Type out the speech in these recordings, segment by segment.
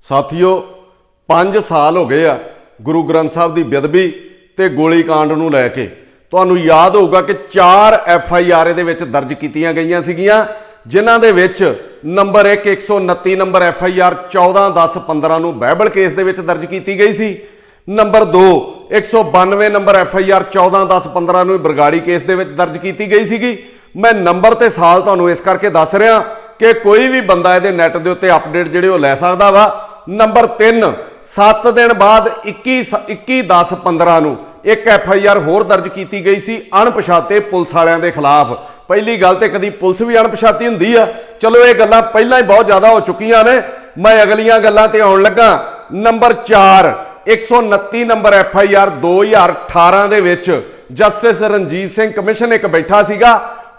साथियों 5 साल हो गए आ गुरु ग्रंथ साहब की बेदबी ते गोली कांड नूं लैके। तुहानूं याद होगा कि 4 FIR दे विच दर्ज कीतियां गईयां सीगियां, जिन्हां दे विच नंबर 1 129 नंबर FIR 14/10/15 नूं बाइबल केस दे विच दर्ज कीती गई सी। नंबर 2 192 नंबर FIR 14/10/15 नूं बरगाड़ी केस दे विच दर्ज कीती गई सीगी। मैं नंबर ते साल तुहानूं इस करके दस रहा कि कोई भी बंदा इहदे नैट दे उत्ते अपडेट जिहड़े ओह लै सकदा वा। नंबर 3 7 दिन बाद 21/10/15 नूं एक FIR होर दर्ज की गई सी अणपछाते पुलिस वालियां दे खिलाफ। पहली गल तो कभी पुलिस भी अणपछाती हुंदी आ, चलो ये गल्लां पहलां ही बहुत ज़्यादा हो चुकियां ने, मैं अगलियां गल्लां ते आउण लगा। नंबर 4 129 नंबर FIR 2018 दे विच जस्टिस रणजीत सिंह कमिशन एक बैठा सीगा,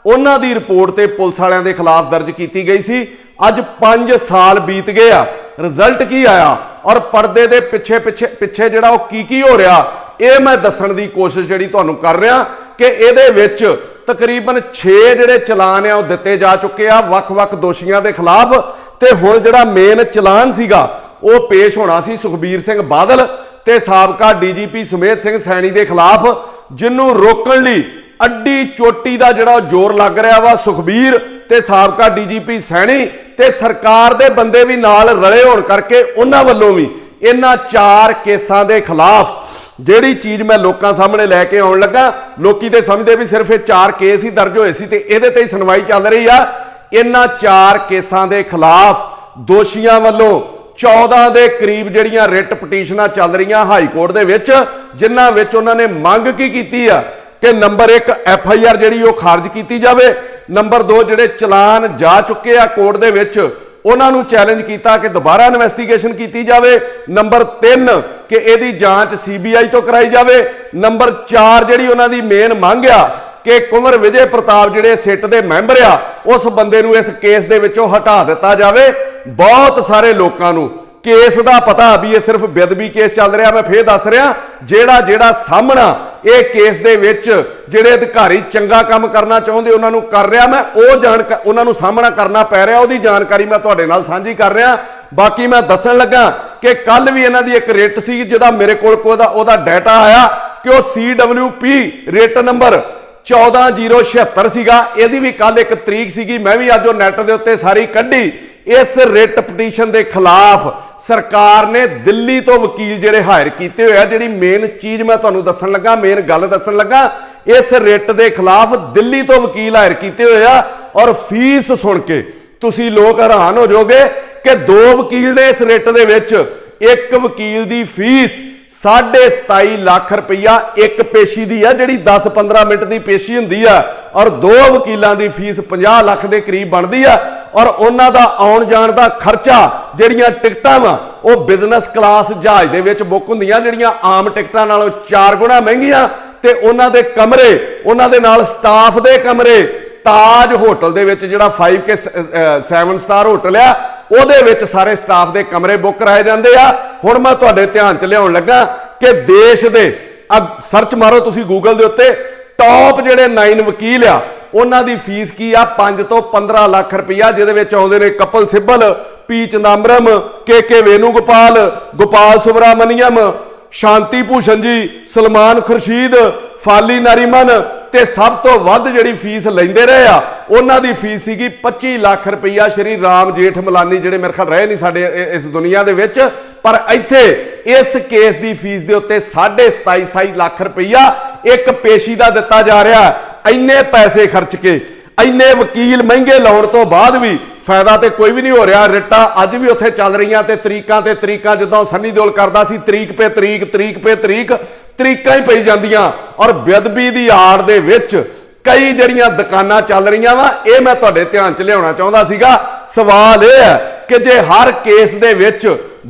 उन्हां दी रिपोर्ट ते पुलिस वालियां दे खिलाफ दर्ज की गई सी। अज 5 साल बीत गए आ, रिजल्ट की आया और पर्दे दे पिछे पिछे पिछे जिहड़ा ओह की हो रहा ये मैं दस्सण दी कोशिश जिहड़ी तुहानूं कर रहा कि इहदे विच तकरीबन 6 जिहड़े चलान आ दिते जा चुके आ वख-वख दोषियों के खिलाफ। ते हुण जिहड़ा मेन चलान सीगा वो पेश होना सी सुखबीर सिंह बादल ते साबका DGP सुमेध सिंह सैनी के खिलाफ, जिन्हों रोकण लई अड्डी चोटी का जिहड़ा जोर लग रहा वा सुखबीर ते साबका DGP सैनी ते सरकार दे बंदे भी नाल रले होण करके उन्हां वल्लों भी इन्हां 4 केसां दे खिलाफ जिहड़ी चीज़ मैं लोकां सामने लैके आउण लगा, लोकी ते समझदे भी सिर्फ ये 4 केस ही दर्ज होए सी ते इहदे ते ही सुनवाई चल रही आ। इन्हां 4 केसां दे खिलाफ दोषियां वल्लों 14 के करीब जिहड़ियां रिट पटीशनां चल रही हाई कोर्ट दे विच, जिन्हां विच उन्हां ने मंग की कीती आ कि नंबर 1 FIR जिहड़ी ओह खारिज की जाए, नंबर 2 जिहड़े चलान जा चुके आ कोर्ट दे विच उन्हां नूं चैलेंज किया कि दोबारा इन्वेस्टिगेशन की जाए, नंबर 3 कि इहदी जांच CBI तो कराई जाए, नंबर 4 जिहड़ी उन्हां दी मेन मंग आ कि कुंवर विजय प्रताप जिहड़े सिट दे मैंबर आ उस बंदे नूं इस केस दे विचों हटा दिता जाए। बहुत सारे लोकां नूं केस का पता भी ये सिर्फ बेदबी केस चल रहा, मैं फिर दस रहा जेड़ा जेड़ा सामना ये केस दे विच जिहड़े अधिकारी चंगा काम करना चाहुंदे उन्हां नूं कर रहा, मैं वो जानकारी उन्हां नूं सामना करना पै रहा, उहदी जानकारी मैं तुहाडे नाल साझी कर रहा। बाकी मैं दस्सण लगा कि कल भी इन्हां दी एक रिट सी जिहदा मेरे कोल ओहदा डाटा आया कि वह CWP रिट नंबर 14076 सीगा, इहदी भी कल एक तरीक सीगी, मैं भी अज नैट दे उत्ते सारी कड्ढी। इस रिट पटीशन के खिलाफ सरकार ने दिल्ली तो वकील जिहड़े हायर किए हुए, जिहड़ी मेन चीज़ मैं तुहानूं दस्सण लगा, मेन गल दस्सण लगा, इस रिट के खिलाफ दिल्ली तो वकील हायर किए हुए आ और फीस सुन के तुसीं लोग हैरान हो जाओगे कि 2 वकील ने इस रिट दे विच, एक वकील की फीस 27.5 लाख रुपया एक पेशी की है, जिहड़ी 10-15 मिनट की पेशी हुंदी है, और 2 वकीलों की फीस 50 लाख के करीब बनती है, और उन्हां दा आउण जाण दा खर्चा जिहड़ियां टिकटां वा वो बिजनस क्लास जहाज दे विच बुक हुंदियां, जिहड़ियां आम टिकटां नालों 4 गुणा महंगियां, ते उन्हां दे कमरे उन्हां दे नाल स्टाफ दे कमरे ताज होटल दे विच जिहड़ा 5K 7 स्टार होटल आ ਉਹਦੇ ਵਿੱਚ ਸਾਰੇ ਸਟਾਫ ਦੇ ਕਮਰੇ ਬੁੱਕ ਕਰਾਏ ਜਾਂਦੇ ਆ। ਹੁਣ ਮੈਂ ਤੁਹਾਡੇ ਧਿਆਨ 'ਚ ਲਿਆਉਣ ਲੱਗਾ ਕਿ ਦੇਸ਼ ਦੇ ਸਰਚ ਮਾਰੋ ਤੁਸੀਂ ਗੂਗਲ ਦੇ ਉੱਤੇ, ਟੌਪ ਜਿਹੜੇ 9 ਵਕੀਲ ਆ ਉਹਨਾਂ ਦੀ ਫੀਸ ਕੀ ਆ 5 ਤੋਂ 15 ਲੱਖ ਰੁਪਇਆ, ਜਿਹਦੇ ਵਿੱਚ ਆਉਂਦੇ ਨੇ ਕਪਲ ਸਿੱਬਲ, P ਚਿਦੰਬਰਮ, KK ਵੇਨੂਗੋਪਾਲ, ਗੋਪਾਲ ਸੁਬਰਾਮਨੀਅਮ, शांति भूषण जी, सलमान खुर्शीद, फाली नारीमन, ते सब तो वध जिहड़ी फीस लैंदे रहे आ उन्हां दी फीस सीगी 25 लाख रुपया। श्री राम जेठ मलानी जिहड़े मेरे ख्याल रहे नहीं साडे इस दुनिया दे विच, पर इत्थे इस केस दी फीस दे उत्ते 27.5 लाख रुपया एक पेशी दा दिता जा रहा। इन्ने पैसे खर्च के इन्ने वकील महंगे लाउण तो बाद भी फायदा तो कोई भी नहीं हो रहा। रिटा अज भी उत्थे चल रही ते तरीकां जिद्दां सन्नी देओल करदा सी, तरीक पे तरीक तरीकां ही पई जांदियां, और बेदबी दी आड़ दे विच कई जिहड़ियां दुकानां चल रही वा, ये मैं तुहाडे ध्यान च लियाउणा चाहुंदा सीगा। सवाल यह है कि जे हर केस दे विच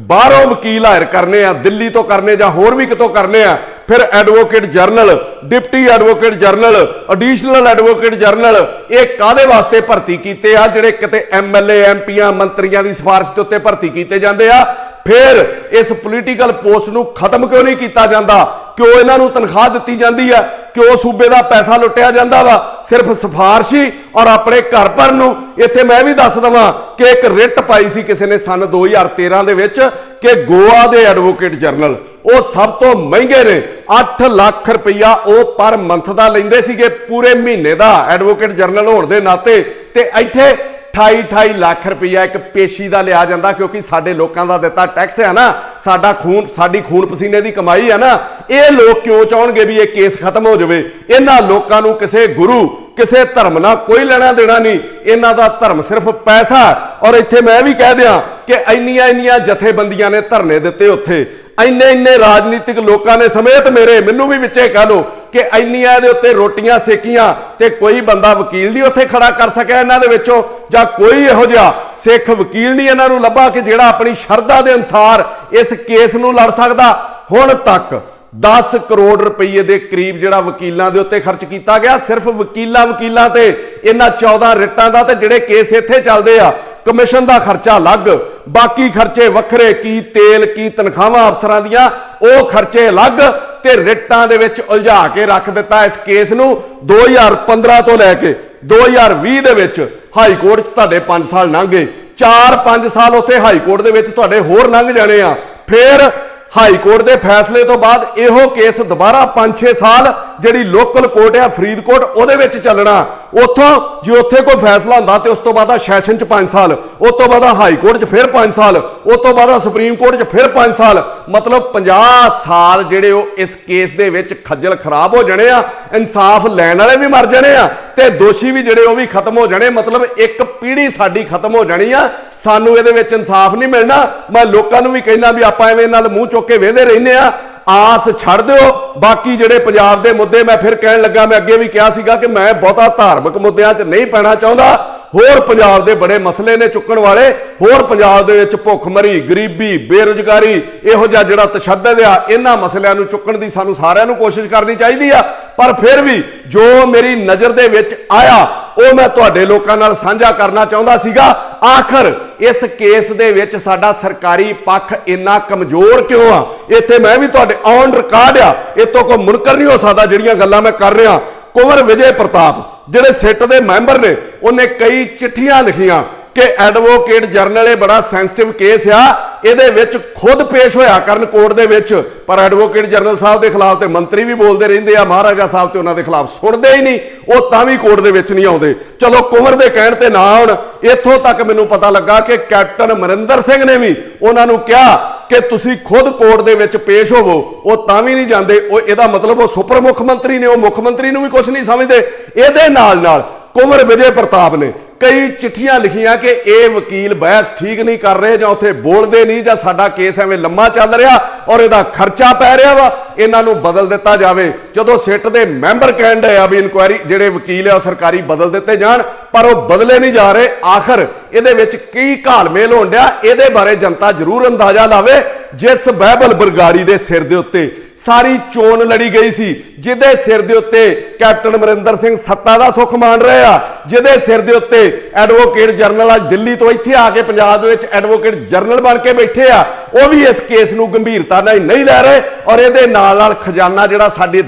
बाहरों वकील हायर करने आ, दिल्ली तो करने जां होर भी कितों करने आ, फिर advocate general, deputy advocate general, additional advocate general, ये कादे वास्ते भर्ती कीते आ, जिहड़े किते MLA MPआं मंत्रियों की सिफारिश के उत्ते भर्ती कीते जांदे आ। फिर इस पोलीटिकल पोस्ट नूं खत्म क्यों नहीं किया जाता, क्यों इन्हां नूं तनख्वाह दी जाती है, क्यों सूबे का पैसा लुटिया जाता वा सिर्फ सिफारशी और अपने घर भर नूं। इत्थे मैं भी दस दवां कि एक रिट पाई सी किसी ने सन 2013 दे विच कि गोवा के एडवोकेट जनरल वो सब तो महंगे ने 8 लाख रुपया वो पर मंथ का लेंदे सीगे पूरे महीने का एडवोकेट जनरल होने के नाते। ते इत्थे 28 लाख रुपया एक पेशी का लिया जाता क्योंकि साडे लोगों का दिता टैक्स है ना, साडा खून साडी खून पसीने की कमाई है ना। ये लोग क्यों चाहणगे भी ये केस खत्म हो जाए? इन्हां लोकां नूं किसे गुरु किसे धर्म ना कोई लेना देना नहीं, इन्हां दा धर्म सिर्फ पैसा। और इत्थे मैं भी कह दियां कि इन्नियां जथेबंदियां ने धरने दिते, उत्थे इन्ने राजनीतिक लोगों ने समेत मेरे मैनू भी विचे कह लो कि इन्नियां दे उत्ते रोटियां सेकियां ते कोई बंदा वकील नहीं उत्थे खड़ा कर सकिया इन्हां दे विचों, जां कोई इहो जिहा सिख वकील नहीं इन्हां नूं लभा कि जिहड़ा अपनी शरधा दे अनुसार इस केस नूं लड़ सकदा। हुण तक 10 करोड़ रुपये के करीब जिहड़ा वकीलों के उत्ते खर्च किया गया, सिर्फ वकीलों ते इन्हां 14 रिटां दा ते जिहड़े केस इत्थे चलदे आ कमिशन का खर्चा अलग, बाकी खर्चे वखरे, की तेल की तनख्वाहां अफसरां दियां वो खर्चे अलग, ते रिटां दे विच उलझा के रख दिता इस केस नूं। 2015 तो लैके 2020 दे विच हाई कोर्ट च तुहाडे 5 साल लंघ गए, 4-5 साल उत्थे हाई कोर्ट दे विच तुहाडे होर लंघ जाने आ। फिर हाई कोर्ट के फैसले तो बाद यहो केस दोबारा 5-6 साल जिहड़ी लोकल कोर्ट है फरीदकोट उहदे विच चलना, उथों जे उत्थे कोई फैसला हुंदा ते उस तो बाद सैशन च 5 साल, उस तो बाद हाई कोर्ट च फिर 5 साल, उस तो बाद सुप्रीम कोर्ट च फिर 5 साल, मतलब 50 साल जिहड़े इस केस दे विच खज्जल खराब हो जाने आ। इंसाफ लैण वाले भी मर जाने आ ते दोषी भी जिहड़े भी खत्म हो जाने, मतलब एक पीढ़ी साडी खत्म हो जानी आ। सानू इहदे विच इंसाफ नहीं मिलना। मैं लोकां नूं भी कहना भी आपां एवें नाल मूँह चुक के वेहदे रहने आ, आस छड़ दिओ। बाकी जिहड़े पंजाब दे मुद्दे मैं फिर कहण लगा, मैं अगे भी कहा सीगा कि मैं बहुता धार्मिक मुद्दिआं 'च नहीं पैना चाहुंदा। होर पंजाब दे बड़े मसले ने चुकण वाले, होर पंजाब दे विच भुखमरी, गरीबी, बेरोजगारी, इहो जिहा जिहड़ा तशद्दद आ, इन्हां मसलिआं नूं चुकण दी सानूं सारिआं नूं कोशिश करनी चाहीदी आ। पर फिर भी जो मेरी नज़र दे विच आया ਉਹ मैं तुहाडे लोकां नाल साझा करना चाहुंदा सीगा। आखिर इस केस दे विच साडा सरकारी पक्ष इन्ना कमजोर क्यों आ? इत्थे मैं भी तुहाडे ऑन रिकॉर्ड आ, इतों कोई मुनकर नहीं हो सकदा जिहड़ियां गल्लां मैं कर रहा। कुंवर विजय प्रताप जिहड़े सिट दे मैंबर ने, उन्हें कई चिट्ठियां लिखियां कि एडवोकेट जनरल ये बड़ा सेंसिटिव केस आ, ਇਹਦੇ ਵਿੱਚ खुद पेश होया करन कोर्ट दे विच, पर एडवोकेट जनरल साहब के खिलाफ तो मंत्री भी बोलते रहंदे आ, महाराजा साहब तो उन्होंने खिलाफ सुनते ही नहीं, वो तां भी कोर्ट दे विच नहीं आउंदे। चलो कुंवर दे कहण ते ना आउण, इत्थों तक मैनूं पता लगा कि कैप्टन अमरिंदर सिंह ने भी उन्हां नूं कहा कि तुसीं खुद कोर्ट दे विच पेश होवो, वो तां भी नहीं जांदे। ਉਹ ਇਹਦਾ मतलब वो सुपर मुख मंत्री ने, वो मुख मंत्री नूं भी कुछ नहीं समझते। ਇਹਦੇ ਨਾਲ कुंवर विजय प्रताप ने कई चिट्ठियां लिखियां कि ये वकील बहस ठीक नहीं कर रहे, जां उत्थे बोलते नहीं, जां साडा केस एवें लम्मा चल रहा और इहदा खर्चा पै रहा वा, इन्हां नूं बदल दिता जावे। जदों सिट दे मैंबर कहण डए आ भी इनकुआरी जिहड़े वकील आ सरकारी बदल दिते जाण, पर वो बदले नहीं जा रहे। आखिर इहदे विच की घालमेल होण डिआ, इहदे बारे जनता जरूर अंदाजा लावे। जिस बहबल बरगाड़ी दे सिर दे उत्ते सारी चोण लड़ी गई सी, जिहदे सिर दे उत्ते कैप्टन अमरिंदर सिंह सत्ता दा सुख मान रहे आ, जिहदे सिर दे उत्ते एडवोकेट जनरल अज दिल्ली तो इत्थे आके पंजाब दे विच एडवोकेट जनरल बन के बैठे आ, वो भी इस केस नूं गंभीरता नाल नहीं लै रहे। और इहदे नाल नाल खजाना जिहड़ा साडे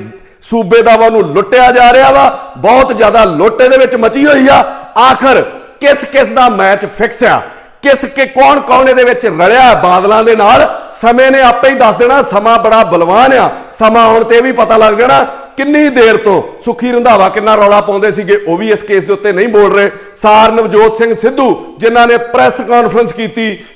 सूबे दा वा नूं लुੱਟਿਆ जा रहा वा, बहुत ज़्यादा लुੱਟ इहदे विच मची होई आ। आखिर किस किस दा मैच फिक्स आ, किस के कौन कौन इहदे विच रलिआ बादलों दे नाल, समय ने आपे ही दस देना। समा बड़ा बलवान आ, समा आउण ते भी पता लग जाना किन्नी देर तो सुखी रंधावा किन्ना रौला पाउंदे सीगे, वो भी इस केस के उत्ते नहीं बोल रहे। सार नवजोत सिंह सिद्धू जिन्हां ने प्रैस कॉन्फ्रेंस की,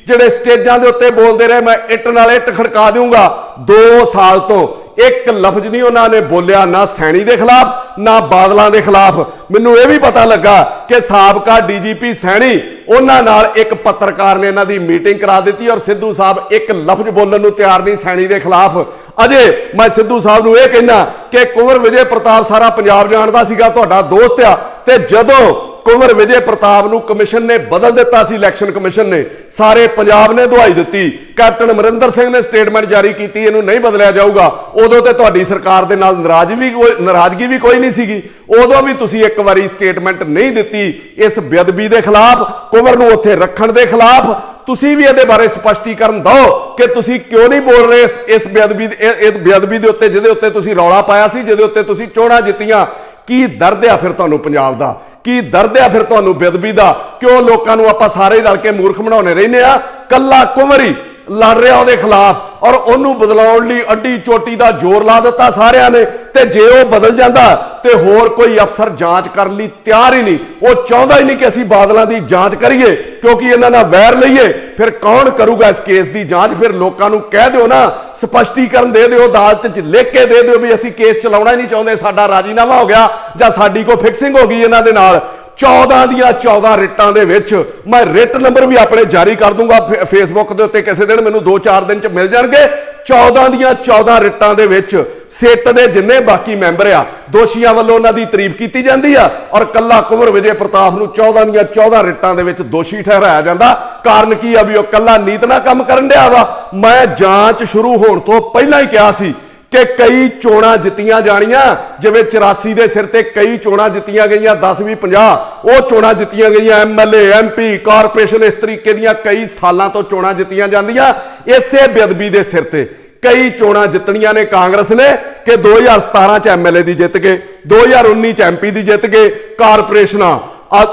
जिहड़े स्टेजां दे उत्ते बोलते रहे मैं इट नाल इट खड़का दूंगा, 2 साल तो एक लफ्ज नहीं उन्होंने बोलिया, ना सैनी के खिलाफ ना बादलों के खिलाफ। मैनूं यह भी पता लगा कि साबका DGP सैनी उन्हां नाल एक पत्रकार ने इन्हां दी मीटिंग करा दी और सिद्धू साहब एक लफ्ज बोलण नूं तैयार नहीं सैनी के खिलाफ। अजे मैं सिद्धू साहब नूं यह कहना कि कुंवर विजय प्रताप सारा पंजाब जानदा सीगा, तुहाडा दोस्त आ, ते जदों कुंवर विजय प्रताप नूं कमिशन ने बदल दिता सी, इलैक्शन कमिशन ने, सारे पंजाब ने दुहाई दी, कैप्टन अमरिंदर सिंह ने स्टेटमेंट जारी की इहनूं नहीं बदलिया जाऊगा, उदों ते तुहाडी सरकार दे नाल नाराजगी भी कोई नहीं सीगी, उदों भी तुसीं एक वारी स्टेटमेंट नहीं दित्ती इस बेअदबी दे खिलाफ, कुंवर नूं उत्थे रखण दे खिलाफ। ਤੁਸੀਂ ਵੀ ਇਹਦੇ ਬਾਰੇ ਸਪਸ਼ਟੀਕਰਨ ਦਿਓ ਕਿ ਤੁਸੀਂ ਕਿਉਂ ਨਹੀਂ ਬੋਲ ਰਹੇ ਇਸ ਬੇਅਦਬੀ ਦੇ ਉੱਤੇ, ਜਿਹਦੇ ਉੱਤੇ ਤੁਸੀਂ ਰੌਲਾ ਪਾਇਆ ਸੀ, ਜਿਹਦੇ ਉੱਤੇ ਤੁਸੀਂ ਚੋਣਾਂ ਜਿੱਤੀਆਂ। ਕੀ ਦਰਦ ਆ ਫਿਰ ਤੁਹਾਨੂੰ ਪੰਜਾਬ ਦਾ? ਕੀ ਦਰਦ ਆ ਫਿਰ ਤੁਹਾਨੂੰ ਬੇਅਦਬੀ ਦਾ? ਕਿਉਂ ਲੋਕਾਂ ਨੂੰ ਆਪਾਂ ਸਾਰੇ ਰਲ ਕੇ ਮੂਰਖ ਬਣਾਉਣੇ ਰਹਿੰਦੇ ਆ? ਕੱਲਾ ਕੁੰਵਰ ਹੀ ਲੜ ਰਿਹਾ ਉਹਦੇ ਖਿਲਾਫ ਔਰ ਉਹਨੂੰ ਬਦਲਾਉਣ ਲਈ ਅੱਡੀ ਚੋਟੀ ਦਾ ਜ਼ੋਰ ਲਾ ਦਿੱਤਾ ਸਾਰਿਆਂ ਨੇ। ਤੇ ਜੇ ਉਹ ਬਦਲ ਜਾਂਦਾ ਤੇ ਹੋਰ ਕੋਈ ਅਫਸਰ ਜਾਂਚ ਕਰਨ ਲਈ ਤਿਆਰ ਹੀ ਨਹੀਂ। ਉਹ ਚਾਹੁੰਦਾ ਹੀ ਨਹੀਂ ਕਿ ਅਸੀਂ ਬਾਦਲਾਂ ਦੀ ਜਾਂਚ ਕਰੀਏ, ਕਿਉਂਕਿ ਇਹਨਾਂ ਨਾਲ ਵੈਰ ਲਈਏ। ਫਿਰ ਕੌਣ ਕਰੂਗਾ ਇਸ ਕੇਸ ਦੀ ਜਾਂਚ? ਫਿਰ ਲੋਕਾਂ ਨੂੰ ਕਹਿ ਦਿਓ ਨਾ, ਸਪਸ਼ਟੀਕਰਨ ਦੇ ਦਿਓ, ਅਦਾਲਤ 'ਚ ਲਿਖ ਕੇ ਦੇ ਦਿਓ ਵੀ ਅਸੀਂ ਕੇਸ ਚਲਾਉਣਾ ਹੀ ਨਹੀਂ ਚਾਹੁੰਦੇ, ਸਾਡਾ ਰਾਜੀਨਾਮਾ ਹੋ ਗਿਆ ਜਾਂ ਸਾਡੀ ਕੋਈ ਫਿਕਸਿੰਗ ਹੋ ਗਈ ਇਹਨਾਂ ਦੇ ਨਾਲ। 14 ਦੀਆਂ 14 ਰਿਟਾਂ ਦੇ ਵਿੱਚ ਮੈਂ ਰਿਟ ਨੰਬਰ ਵੀ ਆਪਣੇ ਜਾਰੀ ਕਰ ਦੂੰਗਾ ਫੇਸਬੁੱਕ ਦੇ ਉੱਤੇ, ਕਿਸੇ ਦਿਨ ਮੈਨੂੰ 2-4 ਦਿਨ 'ਚ ਮਿਲ ਜਾਣਗੇ। 14 ਦੀਆਂ 14 ਰਿਟਾਂ ਦੇ ਵਿੱਚ ਸਿੱਟ ਦੇ ਜਿੰਨੇ ਬਾਕੀ ਮੈਂਬਰ ਆ, ਦੋਸ਼ੀਆਂ ਵੱਲੋਂ ਉਹਨਾਂ ਦੀ ਤਾਰੀਫ ਕੀਤੀ ਜਾਂਦੀ ਆ ਔਰ ਕੱਲਾ ਕੁੰਵਰ ਵਿਜੇ ਪ੍ਰਤਾਪ ਨੂੰ 14 ਦੀਆਂ 14 ਰਿਟਾਂ ਦੇ ਵਿੱਚ ਦੋਸ਼ੀ ਠਹਿਰਾਇਆ ਜਾਂਦਾ। ਕਾਰਨ ਕੀ ਆ? ਵੀ ਉਹ ਕੱਲਾ ਨੀਤ ਨਾਲ ਕੰਮ ਕਰਨ ਡਿਆ ਵਾ। ਮੈਂ ਜਾਂਚ ਸ਼ੁਰੂ ਹੋਣ ਤੋਂ ਪਹਿਲਾਂ ਹੀ ਕਿਹਾ ਸੀ ਕਿ ਕਈ ਚੋਣਾਂ ਜਿੱਤੀਆਂ ਜਾਣੀਆਂ, ਜਿਵੇਂ 84 ਦੇ ਸਿਰ ਤੇ ਕਈ ਚੋਣਾਂ ਜਿੱਤੀਆਂ ਗਈਆਂ, 10 20 50 ਉਹ ਚੋਣਾਂ ਜਿੱਤੀਆਂ ਗਈਆਂ। ਐਮਐਲਏ, ਐਮਪੀ, ਕਾਰਪੋਰੇਸ਼ਨ, ਇਸ ਤਰੀਕੇ ਦੀਆਂ ਕਈ ਸਾਲਾਂ ਤੋਂ ਚੋਣਾਂ ਜਿੱਤੀਆਂ ਜਾਂਦੀਆਂ ਇਸੇ ਬੇਅਦਬੀ ਦੇ ਸਿਰ ਤੇ। ਕਈ ਚੋਣਾਂ ਜਿੱਤਣੀਆਂ ਨੇ ਕਾਂਗਰਸ ਨੇ ਕਿ 2017 ਚ ਐਮਐਲਏ ਦੀ ਜਿੱਤ ਗਏ, 2019 ਚ ਐਮਪੀ ਦੀ ਜਿੱਤ ਗਏ, ਕਾਰਪੋਰੇਸ਼ਨਾਂ,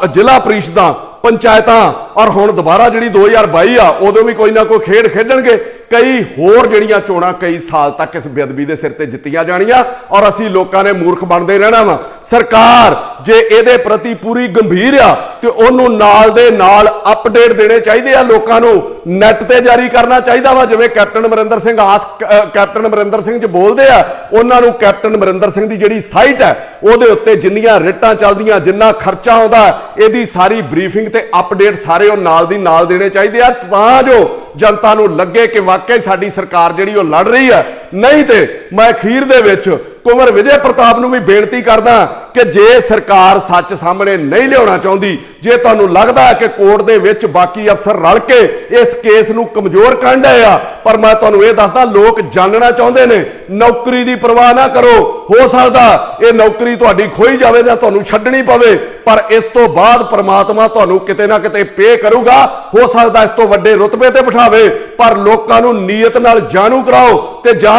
ਜ਼ਿਲ੍ਹਾ ਪ੍ਰੀਸ਼ਦਾਂ, ਪੰਚਾਇਤਾਂ ਔਰ ਹੁਣ ਦੁਬਾਰਾ ਜਿਹੜੀ 2022 ਆ ਉਦੋਂ ਵੀ ਕੋਈ ਨਾ ਕੋਈ ਖੇਡ ਖੇਡਣਗੇ। ਕਈ ਹੋਰ ਜਿਹੜੀਆਂ ਚੋਣਾਂ ਕਈ ਸਾਲ ਤੱਕ ਇਸ ਬੇਅਦਬੀ ਦੇ ਸਿਰ ਤੇ ਜਿੱਤੀਆਂ ਜਾਣੀਆਂ ਔਰ ਅਸੀਂ ਲੋਕਾਂ ਨੇ ਮੂਰਖ ਬਣਦੇ ਰਹਿਣਾ ਵਾ। ਸਰਕਾਰ ਜੇ ਇਹਦੇ ਪ੍ਰਤੀ ਪੂਰੀ ਗੰਭੀਰ ਆ ਤੇ ਉਹਨੂੰ ਨਾਲ ਦੇ ਨਾਲ ਅਪਡੇਟ ਦੇਣੇ ਚਾਹੀਦੇ ਆ ਲੋਕਾਂ ਨੂੰ, ਨੈਟ ਤੇ ਜਾਰੀ ਕਰਨਾ ਚਾਹੀਦਾ ਵਾ। ਜਿਵੇਂ ਕੈਪਟਨ ਅਮਰਿੰਦਰ ਸਿੰਘ ਕੈਪਟਨ ਅਮਰਿੰਦਰ ਸਿੰਘ 'ਚ ਬੋਲਦੇ ਆ, ਉਹਨਾਂ ਨੂੰ ਕੈਪਟਨ ਅਮਰਿੰਦਰ ਸਿੰਘ ਦੀ ਜਿਹੜੀ ਸਾਈਟ ਹੈ ਉਹਦੇ ਉੱਤੇ ਜਿੰਨੀਆਂ ਰਿਟਾਂ ਚੱਲਦੀਆਂ, ਜਿੰਨਾ ਖਰਚਾ ਆਉਂਦਾ, ਇਹਦੀ ਸਾਰੀ ਬਰੀਫਿੰਗ ਤੇ ਅਪਡੇਟ ਸਾਰੇ ਉਹ ਨਾਲ ਦੀ ਨਾਲ ਦੇਣੇ ਚਾਹੀਦੇ ਆ, ਤਾਂ ਜੋ ਜਨਤਾ ਨੂੰ ਲੱਗੇ ਕਿ ਵਾਕਈ ਸਾਡੀ ਸਰਕਾਰ ਜਿਹੜੀ ਉਹ ਲੜ ਰਹੀ ਹੈ। ਨਹੀਂ ਤੇ ਮੈਂ ਅਖੀਰ ਦੇ ਵਿੱਚ ਕੁੰਵਰ ਵਿਜੇ ਪ੍ਰਤਾਪ ਨੂੰ ਵੀ ਬੇਨਤੀ ਕਰਦਾ ਕਿ ਜੇ ਸਰਕਾਰ ਸੱਚ ਸਾਹਮਣੇ ਨਹੀਂ ਲਿਆਉਣਾ ਚਾਹੁੰਦੀ, ਜੇ ਤੁਹਾਨੂੰ ਲੱਗਦਾ ਹੈ ਕਿ ਕੋਰਟ ਦੇ ਵਿੱਚ ਬਾਕੀ ਅਫਸਰ ਰਲ ਕੇ ਇਸ ਕੇਸ ਨੂੰ ਕਮਜ਼ੋਰ ਕਰਨ ਡਏ ਆ, ਪਰ ਮੈਂ ਤੁਹਾਨੂੰ ਇਹ ਦੱਸਦਾ ਲੋਕ ਜਾਣਨਾ ਚਾਹੁੰਦੇ ਨੇ। ਨੌਕਰੀ ਦੀ ਪਰਵਾਹ ਨਾ ਕਰੋ, ਹੋ ਸਕਦਾ ਇਹ ਨੌਕਰੀ ਤੁਹਾਡੀ ਖੋਈ ਜਾਵੇ ਜਾਂ ਤੁਹਾਨੂੰ ਛੱਡਣੀ ਪਵੇ, ਪਰ ਇਸ ਤੋਂ ਬਾਅਦ ਪ੍ਰਮਾਤਮਾ ਤੁਹਾਨੂੰ ਕਿਤੇ ਨਾ ਕਿਤੇ ਪੇ ਕਰੂਗਾ। ਹੋ ਸਕਦਾ ਇਸ ਤੋਂ ਵੱਡੇ ਰੁਤਬੇ ਤੇ ਬਿਠਾਵੇ, ਪਰ ਲੋਕਾਂ ਨੂੰ ਨੀਅਤ ਨਾਲ ਜਾਣੂ ਕਰਾਓ। ਤੇ ਜਾਂ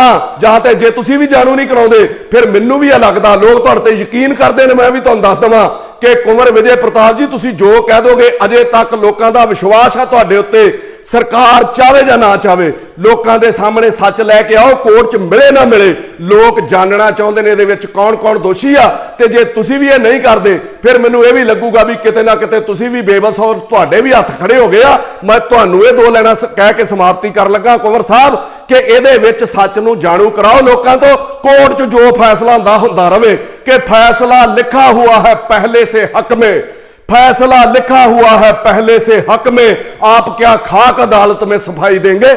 ਤੇ ਜੇ ਤੁਸੀਂ ਵੀ ਜਾਣੂ ਨਹੀਂ ਕਰਾਉਂਦੇ, ਫਿਰ ਮੈਨੂੰ ਵੀ ਇਹ ਲੱਗਦਾ ਲੋਕ ਤੁਹਾਡੇ ਤੇ ਯਕੀਨ ਕਰਦੇ ਨੇ। ਮੈਂ ਵੀ ਤੁਹਾਨੂੰ ਦੱਸ ਦਵਾਂ ਕਿ ਕੁੰਵਰ ਵਿਜੇ ਪ੍ਰਤਾਪ ਜੀ, ਤੁਸੀਂ ਜੋ ਕਹਿ ਦੋਗੇ, ਅਜੇ ਤੱਕ ਲੋਕਾਂ ਦਾ ਵਿਸ਼ਵਾਸ ਹੈ ਤੁਹਾਡੇ ਉੱਤੇ। ਸਰਕਾਰ ਚਾਹੇ ਜਾਂ ਨਾ ਚਾਹੇ, ਲੋਕਾਂ ਦੇ ਸਾਹਮਣੇ ਸੱਚ ਲੈ ਕੇ ਆਓ, ਕੋਰਟ 'ਚ ਮਿਲੇ ਨਾ ਮਿਲੇ, ਲੋਕ ਜਾਣਨਾ ਚਾਹੁੰਦੇ ਨੇ ਇਹਦੇ ਵਿੱਚ ਕੌਣ ਕੌਣ ਦੋਸ਼ੀ ਆ। ਤੇ ਜੇ ਤੁਸੀਂ ਵੀ ਇਹ ਨਹੀਂ ਕਰਦੇ, ਫਿਰ ਮੈਨੂੰ ਇਹ ਵੀ ਲੱਗੂਗਾ ਵੀ ਕਿਤੇ ਨਾ ਕਿਤੇ ਤੁਸੀਂ ਵੀ ਬੇਬਸ ਔਰ ਤੁਹਾਡੇ ਵੀ ਹੱਥ ਖੜੇ ਹੋ ਗਏ ਆ। ਮੈਂ ਤੁਹਾਨੂੰ ਇਹ 2 ਲਾਈਨਾਂ ਕਹਿ ਕੇ ਸਮਾਪਤੀ ਕਰਨ ਲੱਗਾ ਕੁੰਵਰ ਸਾਹਿਬ ਕਿ ਇਹਦੇ ਵਿੱਚ ਸੱਚ ਨੂੰ ਜਾਣੂ ਕਰਾਓ ਲੋਕਾਂ ਤੋਂ। ਕੋਰਟ 'ਚ ਜੋ ਫੈਸਲਾ ਹੁੰਦਾ ਰਵੇ कि फैसला लिखा हुआ है पहले से हक में, फैसला लिखा हुआ है पहले से हक में, आप क्या खाक अदालत में सफाई देंगे?